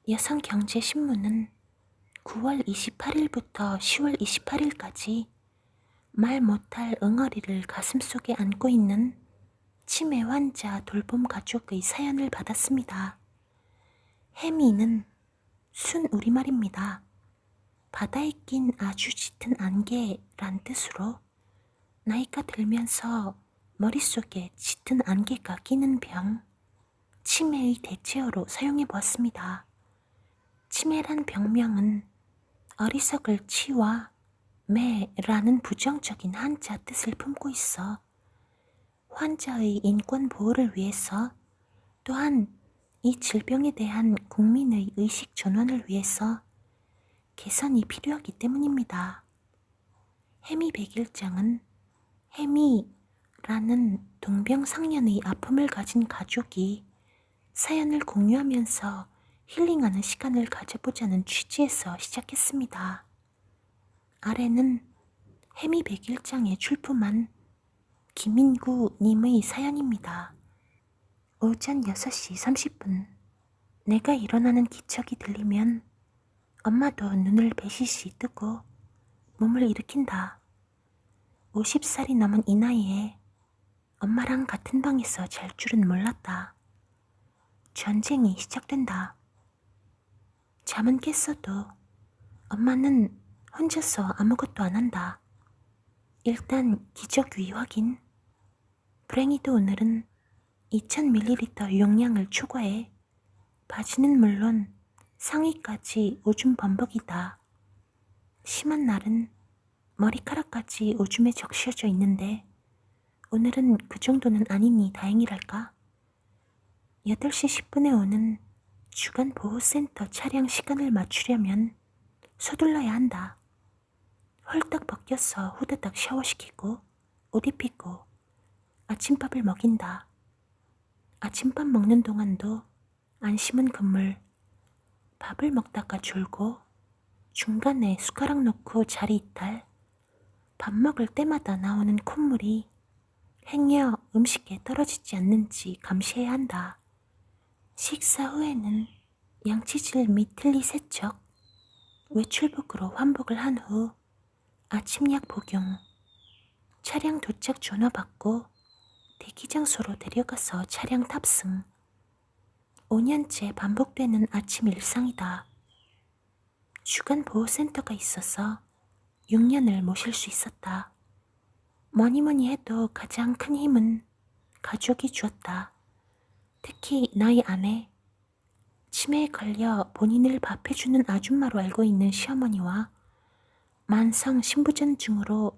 여성경제신문은 9월 28일부터 10월 28일까지 말 못할 응어리를 가슴속에 안고 있는 치매 환자 돌봄 가족의 사연을 받았습니다. 해미는 순 우리말입니다. 바다에 낀 아주 짙은 안개란 뜻으로 나이가 들면서 머릿속에 짙은 안개가 끼는 병, 치매의 대체어로 사용해 보았습니다. 치매란 병명은 어리석을 치와 매라는 부정적인 한자 뜻을 품고 있어 환자의 인권 보호를 위해서 또한 이 질병에 대한 국민의 의식 전환을 위해서 개선이 필요하기 때문입니다. 해미 백일장은 해미라는 동병상련의 아픔을 가진 가족이 사연을 공유하면서 힐링하는 시간을 가져보자는 취지에서 시작했습니다. 아래는 해미 백일장에 출품한 김인구 님의 사연입니다. 오전 6시 30분 내가 일어나는 기척이 들리면 엄마도 눈을 배시시 뜨고 몸을 일으킨다. 50살이 넘은 이 나이에 엄마랑 같은 방에서 잘 줄은 몰랐다. 전쟁이 시작된다. 잠은 깼어도 엄마는 혼자서 아무것도 안 한다. 일단 기저귀 확인. 불행히도 오늘은 2000ml 용량을 초과해 바지는 물론 상의까지 오줌 범벅이다. 심한 날은 머리카락까지 오줌에 적셔져 있는데 오늘은 그 정도는 아니니 다행이랄까. 8시 10분에 오는 주간보호센터 차량 시간을 맞추려면 서둘러야 한다. 헐떡 벗겨서 후다닥 샤워시키고 옷 입히고 아침밥을 먹인다. 아침밥 먹는 동안도 안심은 금물. 밥을 먹다가 졸고 중간에 숟가락 놓고 자리 이탈. 밥 먹을 때마다 나오는 콧물이 행여 음식에 떨어지지 않는지 감시해야 한다. 식사 후에는 양치질 및 틀니 세척, 외출복으로 환복을 한 후 아침약 복용, 차량 도착 전화 받고 대기장소로 데려가서 차량 탑승. 5년째 반복되는 아침 일상이다. 주간보호센터가 있어서 6년을 모실 수 있었다. 뭐니뭐니 해도 가장 큰 힘은 가족이 주었다. 특히 나의 아내, 치매에 걸려 본인을 밥해주는 아줌마로 알고 있는 시어머니와 만성 신부전증으로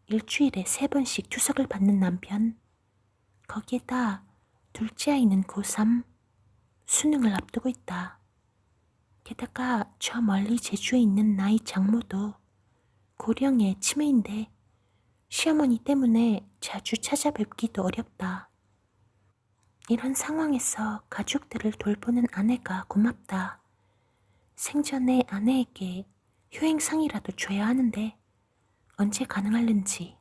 일주일에 3번씩 투석을 받는 남편, 거기에다 둘째 아이는 고3, 수능을 앞두고 있다. 게다가 저 멀리 제주에 있는 나의 장모도 고령의 치매인데 시어머니 때문에 자주 찾아뵙기도 어렵다. 이런 상황에서 가족들을 돌보는 아내가 고맙다. 생전에 아내에게 효행상이라도 줘야 하는데 언제 가능할는지.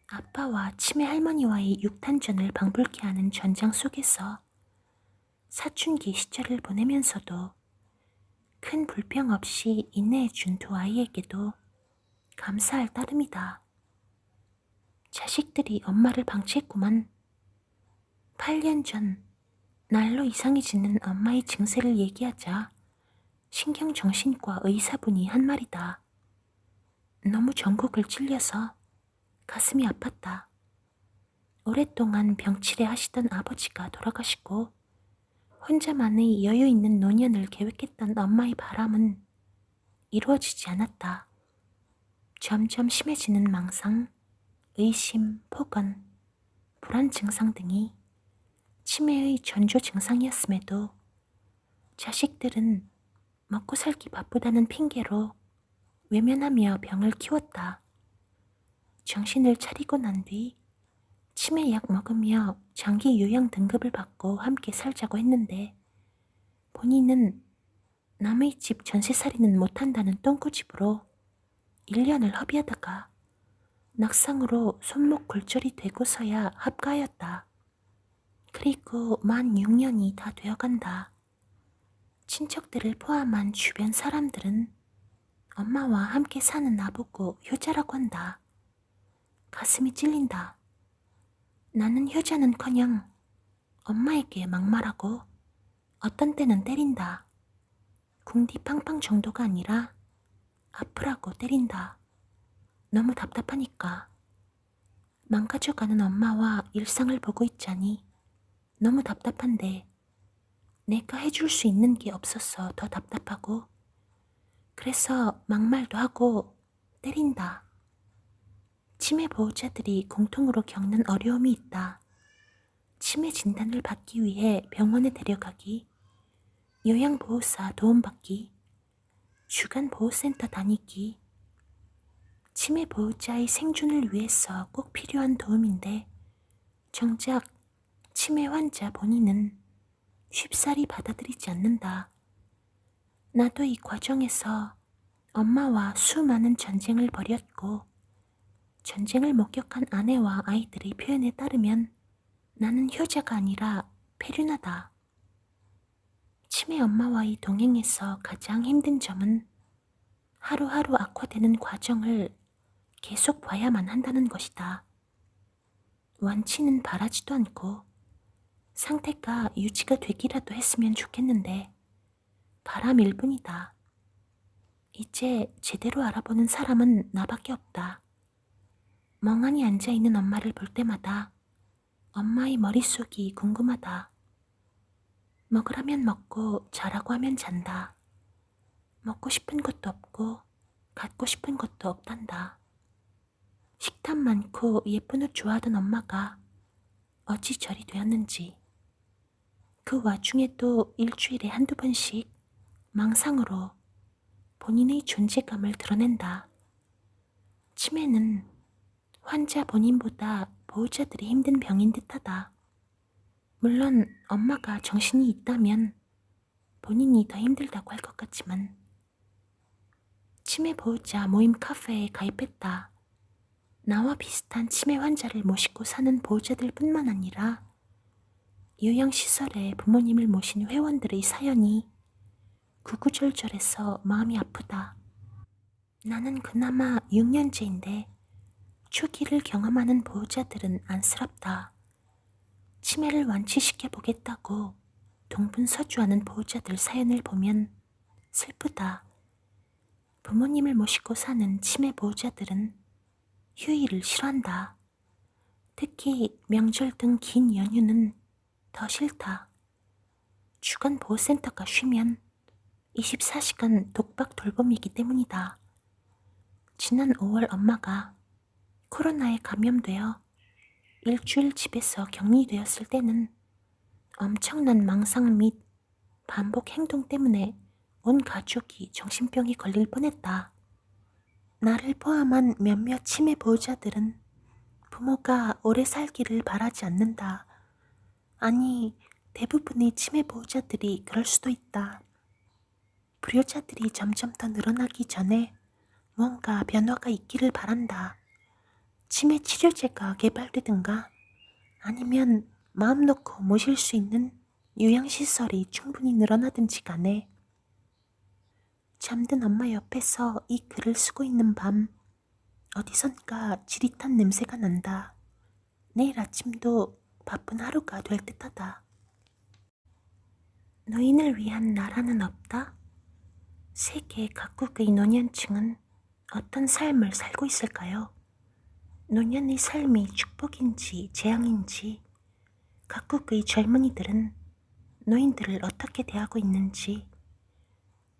아빠와 치매 할머니와의 육탄전을 방불케 하는 전장 속에서 사춘기 시절을 보내면서도 큰 불평 없이 인내해준 두 아이에게도 감사할 따름이다. 자식들이 엄마를 방치했구만. 8년 전 날로 이상해지는 엄마의 증세를 얘기하자 신경정신과 의사분이 한 말이다. 너무 전곡을 찔려서 가슴이 아팠다. 오랫동안 병치레 하시던 아버지가 돌아가시고 혼자만의 여유 있는 노년을 계획했던 엄마의 바람은 이루어지지 않았다. 점점 심해지는 망상, 의심, 폭언, 불안 증상 등이 치매의 전조 증상이었음에도 자식들은 먹고 살기 바쁘다는 핑계로 외면하며 병을 키웠다. 정신을 차리고 난 뒤 치매약 먹으며 장기 요양 등급을 받고 함께 살자고 했는데 본인은 남의 집 전세살이는 못한다는 똥꼬집으로 1년을 허비하다가 낙상으로 손목 골절이 되고서야 합가하였다. 그리고 만 6년이 다 되어간다. 친척들을 포함한 주변 사람들은 엄마와 함께 사는 나보고 효자라고 한다. 가슴이 찔린다. 나는 효자는커녕 엄마에게 막말하고 어떤 때는 때린다. 궁디팡팡 정도가 아니라 아프라고 때린다. 너무 답답하니까. 망가져가는 엄마와 일상을 보고 있자니 너무 답답한데 내가 해줄 수 있는 게 없어서 더 답답하고 그래서 막말도 하고 때린다. 치매 보호자들이 공통으로 겪는 어려움이 있다. 치매 진단을 받기 위해 병원에 데려가기, 요양보호사 도움받기, 주간보호센터 다니기, 치매 보호자의 생존을 위해서 꼭 필요한 도움인데 정작 치매 환자 본인은 쉽사리 받아들이지 않는다. 나도 이 과정에서 엄마와 수많은 전쟁을 벌였고 전쟁을 목격한 아내와 아이들의 표현에 따르면 나는 효자가 아니라 페류나다. 치매 엄마와의 동행에서 가장 힘든 점은 하루하루 악화되는 과정을 계속 봐야만 한다는 것이다. 완치는 바라지도 않고 상태가 유지가 되기라도 했으면 좋겠는데 바람일 뿐이다. 이제 제대로 알아보는 사람은 나밖에 없다. 멍하니 앉아있는 엄마를 볼 때마다 엄마의 머릿속이 궁금하다. 먹으라면 먹고 자라고 하면 잔다. 먹고 싶은 것도 없고 갖고 싶은 것도 없단다. 식탐 많고 예쁜 옷 좋아하던 엄마가 어찌 저리 되었는지. 그 와중에도 일주일에 한두 번씩 망상으로 본인의 존재감을 드러낸다. 치매는 환자 본인보다 보호자들이 힘든 병인 듯하다. 물론 엄마가 정신이 있다면 본인이 더 힘들다고 할 것 같지만 치매 보호자 모임 카페에 가입했다. 나와 비슷한 치매 환자를 모시고 사는 보호자들 뿐만 아니라 요양시설에 부모님을 모신 회원들의 사연이 구구절절해서 마음이 아프다. 나는 그나마 6년째인데 초기를 경험하는 보호자들은 안쓰럽다. 치매를 완치시켜보겠다고 동분서주하는 보호자들 사연을 보면 슬프다. 부모님을 모시고 사는 치매 보호자들은 휴일을 싫어한다. 특히 명절 등 긴 연휴는 더 싫다. 주간보호센터가 쉬면 24시간 독박 돌봄이기 때문이다. 지난 5월 엄마가 코로나에 감염되어 일주일 집에서 격리되었을 때는 엄청난 망상 및 반복 행동 때문에 온 가족이 정신병에 걸릴 뻔했다. 나를 포함한 몇몇 치매 보호자들은 부모가 오래 살기를 바라지 않는다. 아니, 대부분의 치매 보호자들이 그럴 수도 있다. 불효자들이 점점 더 늘어나기 전에 무언가 변화가 있기를 바란다. 치매 치료제가 개발되든가 아니면 마음 놓고 모실 수 있는 요양시설이 충분히 늘어나든지 간에 잠든 엄마 옆에서 이 글을 쓰고 있는 밤 어디선가 지릿한 냄새가 난다. 내일 아침도 바쁜 하루가 될 듯하다. 노인을 위한 나라는 없다? 세계 각국의 노년층은 어떤 삶을 살고 있을까요? 노년의 삶이 축복인지 재앙인지, 각국의 젊은이들은 노인들을 어떻게 대하고 있는지,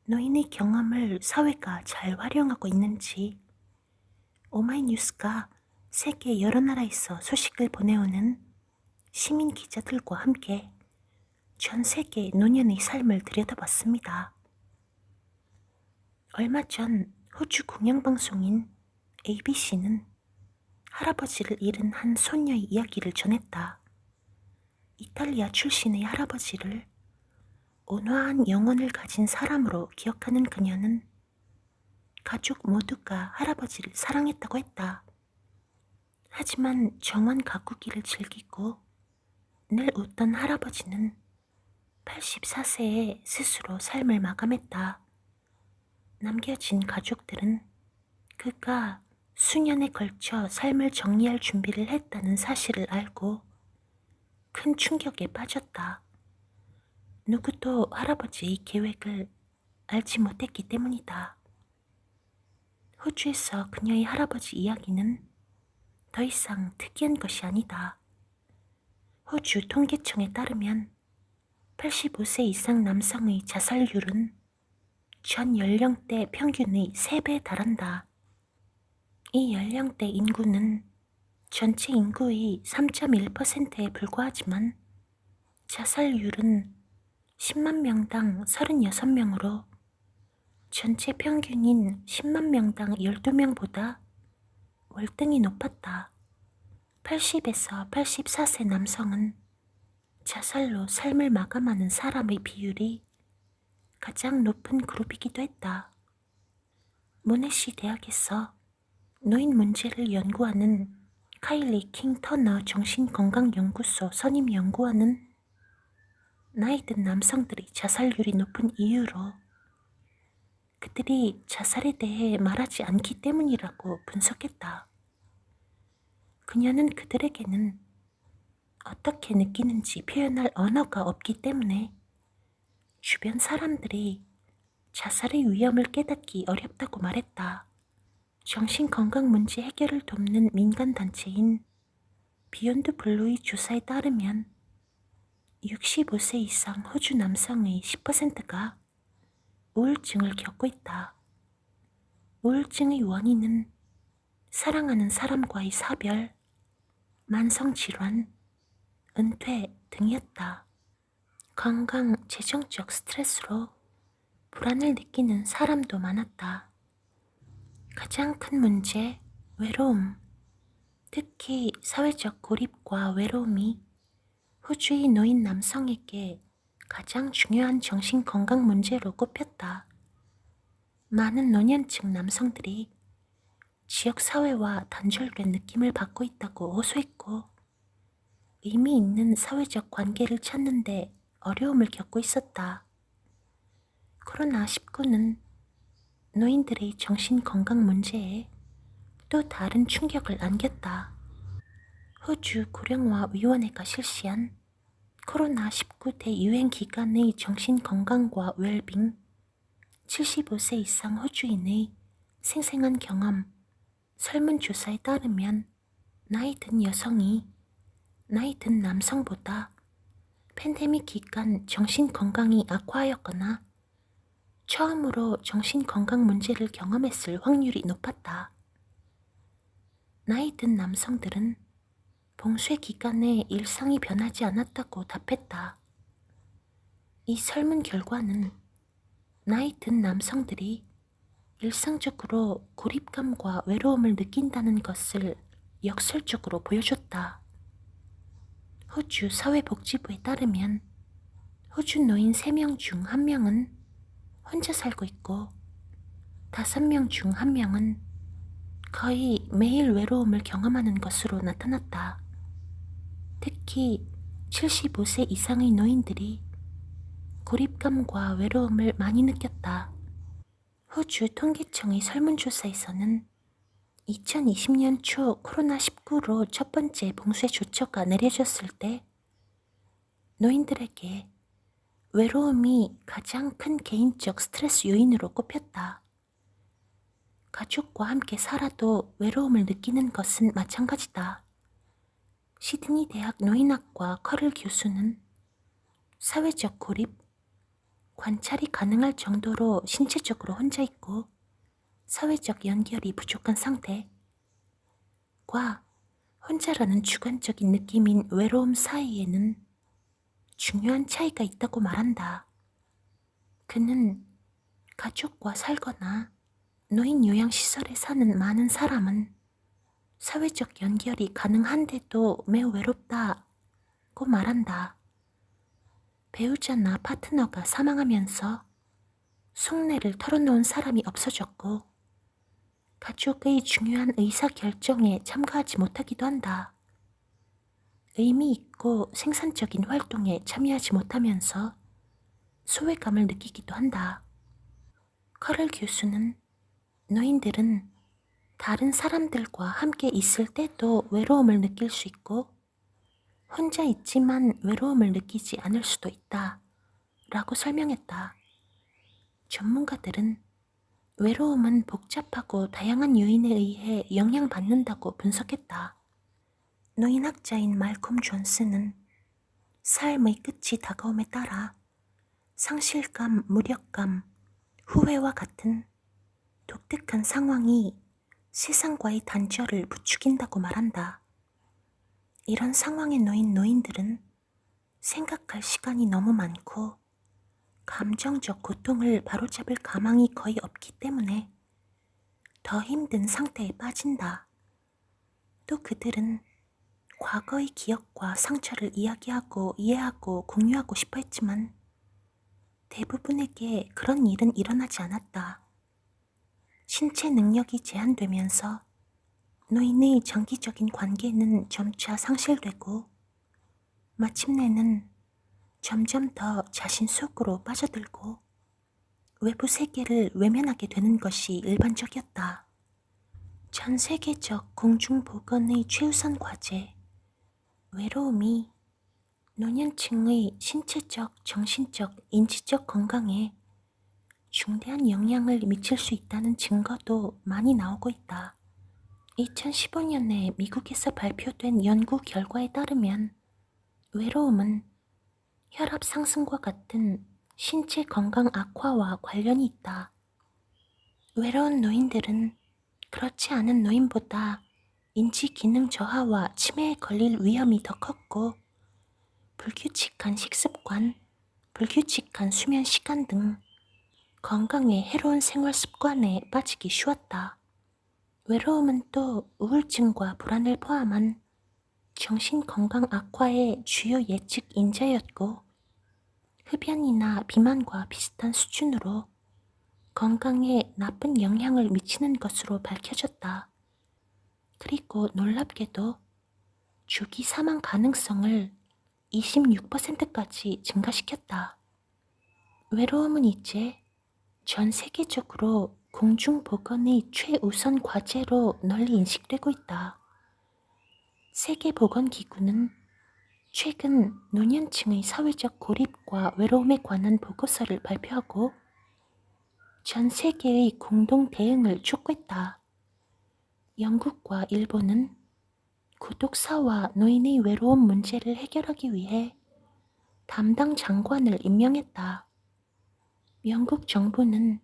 노인의 경험을 사회가 잘 활용하고 있는지, 오마이뉴스가 세계 여러 나라에서 소식을 보내오는 시민 기자들과 함께 전 세계 노년의 삶을 들여다봤습니다. 얼마 전 호주 공영방송인 ABC는 할아버지를 잃은 한 소녀의 이야기를 전했다. 이탈리아 출신의 할아버지를 온화한 영혼을 가진 사람으로 기억하는 그녀는 가족 모두가 할아버지를 사랑했다고 했다. 하지만 정원 가꾸기를 즐기고 늘 웃던 할아버지는 84세에 스스로 삶을 마감했다. 남겨진 가족들은 그가 수년에 걸쳐 삶을 정리할 준비를 했다는 사실을 알고 큰 충격에 빠졌다. 누구도 할아버지의 계획을 알지 못했기 때문이다. 호주에서 그녀의 할아버지 이야기는 더 이상 특이한 것이 아니다. 호주 통계청에 따르면 85세 이상 남성의 자살률은 전 연령대 평균의 3배에 달한다. 이 연령대 인구는 전체 인구의 3.1%에 불과하지만 자살률은 10만 명당 36명으로 전체 평균인 10만 명당 12명보다 월등히 높았다. 80에서 84세 남성은 자살로 삶을 마감하는 사람의 비율이 가장 높은 그룹이기도 했다. 모네시 대학에서 노인 문제를 연구하는 카일리 킹 터너 정신건강연구소 선임 연구원은 나이 든 남성들이 자살률이 높은 이유로 그들이 자살에 대해 말하지 않기 때문이라고 분석했다. 그녀는 그들에게는 어떻게 느끼는지 표현할 언어가 없기 때문에 주변 사람들이 자살의 위험을 깨닫기 어렵다고 말했다. 정신건강 문제 해결을 돕는 민간단체인 비욘드 블루의 조사에 따르면 65세 이상 호주 남성의 10%가 우울증을 겪고 있다. 우울증의 원인은 사랑하는 사람과의 사별, 만성질환, 은퇴 등이었다. 건강, 재정적 스트레스로 불안을 느끼는 사람도 많았다. 가장 큰 문제, 외로움. 특히 사회적 고립과 외로움이 호주의 노인 남성에게 가장 중요한 정신건강 문제로 꼽혔다. 많은 노년층 남성들이 지역사회와 단절된 느낌을 받고 있다고 호소했고 의미 있는 사회적 관계를 찾는데 어려움을 겪고 있었다. 코로나19는 노인들의 정신건강 문제에 또 다른 충격을 안겼다. 호주 고령화위원회가 실시한 코로나19 대유행 기간의 정신건강과 웰빙 75세 이상 호주인의 생생한 경험 설문조사에 따르면 나이 든 여성이 나이 든 남성보다 팬데믹 기간 정신건강이 악화하였거나 처음으로 정신건강 문제를 경험했을 확률이 높았다. 나이 든 남성들은 봉쇄 기간에 일상이 변하지 않았다고 답했다. 이 설문 결과는 나이 든 남성들이 일상적으로 고립감과 외로움을 느낀다는 것을 역설적으로 보여줬다. 호주 사회복지부에 따르면 호주 노인 3명 중 1명은 혼자 살고 있고 5명 중 1명은 거의 매일 외로움을 경험하는 것으로 나타났다. 특히 75세 이상의 노인들이 고립감과 외로움을 많이 느꼈다. 호주 통계청의 설문조사에서는 2020년 초 코로나19로 첫 번째 봉쇄 조처가 내려졌을 때 노인들에게 외로움이 가장 큰 개인적 스트레스 요인으로 꼽혔다. 가족과 함께 살아도 외로움을 느끼는 것은 마찬가지다. 시드니 대학 노인학과 커를 교수는 사회적 고립, 관찰이 가능할 정도로 신체적으로 혼자 있고 사회적 연결이 부족한 상태과 혼자라는 주관적인 느낌인 외로움 사이에는 중요한 차이가 있다고 말한다. 그는 가족과 살거나 노인 요양시설에 사는 많은 사람은 사회적 연결이 가능한데도 매우 외롭다고 말한다. 배우자나 파트너가 사망하면서 속내를 털어놓은 사람이 없어졌고 가족의 중요한 의사결정에 참가하지 못하기도 한다. 의미 있고 생산적인 활동에 참여하지 못하면서 소외감을 느끼기도 한다. 커럴 교수는 노인들은 다른 사람들과 함께 있을 때도 외로움을 느낄 수 있고 혼자 있지만 외로움을 느끼지 않을 수도 있다 라고 설명했다. 전문가들은 외로움은 복잡하고 다양한 요인에 의해 영향받는다고 분석했다. 노인학자인 말콤 존스는 삶의 끝이 다가옴에 따라 상실감, 무력감, 후회와 같은 독특한 상황이 세상과의 단절을 부추긴다고 말한다. 이런 상황에 놓인 노인들은 생각할 시간이 너무 많고 감정적 고통을 바로잡을 가망이 거의 없기 때문에 더 힘든 상태에 빠진다. 또 그들은 과거의 기억과 상처를 이야기하고 이해하고 공유하고 싶어 했지만 대부분에게 그런 일은 일어나지 않았다. 신체 능력이 제한되면서 노인의 정기적인 관계는 점차 상실되고 마침내는 점점 더 자신 속으로 빠져들고 외부 세계를 외면하게 되는 것이 일반적이었다. 전 세계적 공중보건의 최우선 과제, 외로움이 노년층의 신체적, 정신적, 인지적 건강에 중대한 영향을 미칠 수 있다는 증거도 많이 나오고 있다. 2015년에 미국에서 발표된 연구 결과에 따르면 외로움은 혈압 상승과 같은 신체 건강 악화와 관련이 있다. 외로운 노인들은 그렇지 않은 노인보다 인지 기능 저하와 치매에 걸릴 위험이 더 컸고 불규칙한 식습관, 불규칙한 수면 시간 등 건강에 해로운 생활 습관에 빠지기 쉬웠다. 외로움은 또 우울증과 불안을 포함한 정신건강 악화의 주요 예측 인자였고 흡연이나 비만과 비슷한 수준으로 건강에 나쁜 영향을 미치는 것으로 밝혀졌다. 그리고 놀랍게도 조기 사망 가능성을 26%까지 증가시켰다. 외로움은 이제 전 세계적으로 공중보건의 최우선 과제로 널리 인식되고 있다. 세계보건기구는 최근 노년층의 사회적 고립과 외로움에 관한 보고서를 발표하고 전 세계의 공동 대응을 촉구했다. 영국과 일본은 고독사와 노인의 외로움 문제를 해결하기 위해 담당 장관을 임명했다. 영국 정부는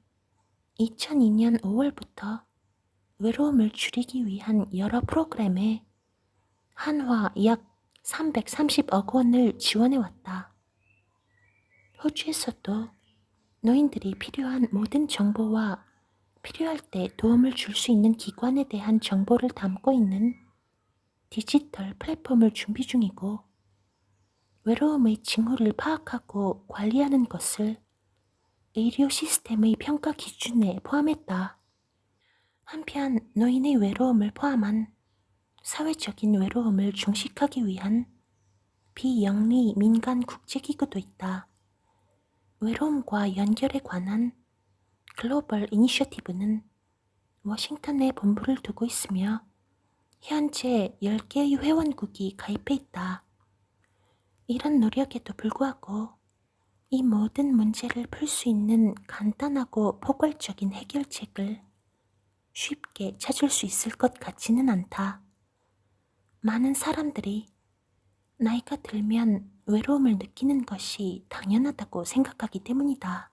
2002년 5월부터 외로움을 줄이기 위한 여러 프로그램에 한화 약 330억 원을 지원해왔다. 호주에서도 노인들이 필요한 모든 정보와 필요할 때 도움을 줄 수 있는 기관에 대한 정보를 담고 있는 디지털 플랫폼을 준비 중이고 외로움의 징후를 파악하고 관리하는 것을 의료 시스템의 평가 기준에 포함했다. 한편 노인의 외로움을 포함한 사회적인 외로움을 중식하기 위한 비영리 민간 국제기구도 있다. 외로움과 연결에 관한 글로벌 이니셔티브는 워싱턴에 본부를 두고 있으며 현재 10개의 회원국이 가입해 있다. 이런 노력에도 불구하고 이 모든 문제를 풀 수 있는 간단하고 포괄적인 해결책을 쉽게 찾을 수 있을 것 같지는 않다. 많은 사람들이 나이가 들면 외로움을 느끼는 것이 당연하다고 생각하기 때문이다.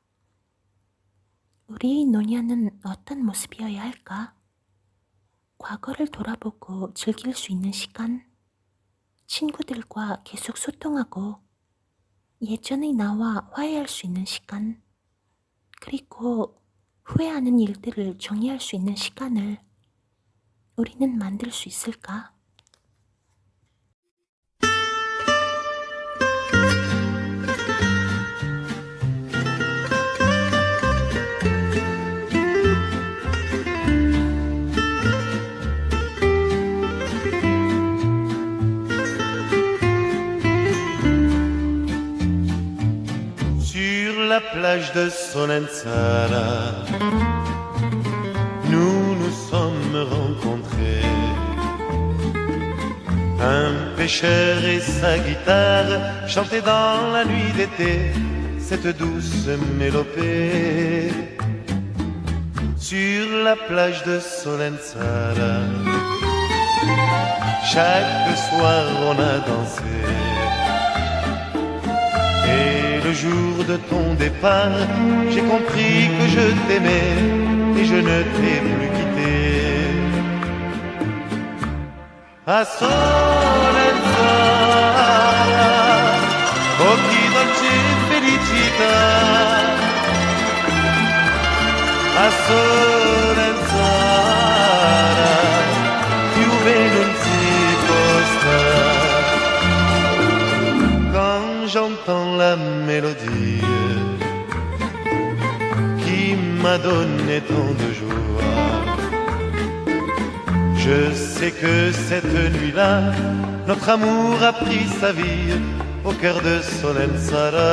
우리의 노년은 어떤 모습이어야 할까? 과거를 돌아보고 즐길 수 있는 시간, 친구들과 계속 소통하고 예전의 나와 화해할 수 있는 시간, 그리고 후회하는 일들을 정리할 수 있는 시간을 우리는 만들 수 있을까? plage de Solenzara, nous nous sommes rencontrés. Un pêcheur et sa guitare chantaient dans la nuit d'été cette douce mélopée. Sur la plage de Solenzara, chaque soir on a dansé. Et le jour de ton départ, j'ai compris que je t'aimais et je ne t'ai plus quitté. A Solenzara, occhi dolci felicità. A Solenzara, piuve non si posta. Quand j'entends la mélodie qui m'a donné tant de joie, je sais que cette nuit-là, notre amour a pris sa vie au cœur de Solenzara.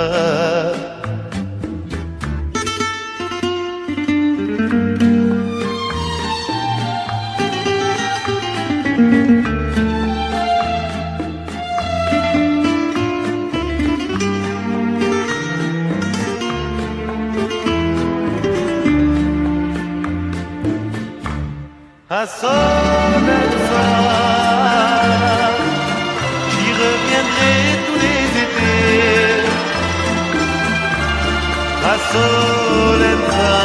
À Solenzara, j'y reviendrai tous les étés. À Solenzara.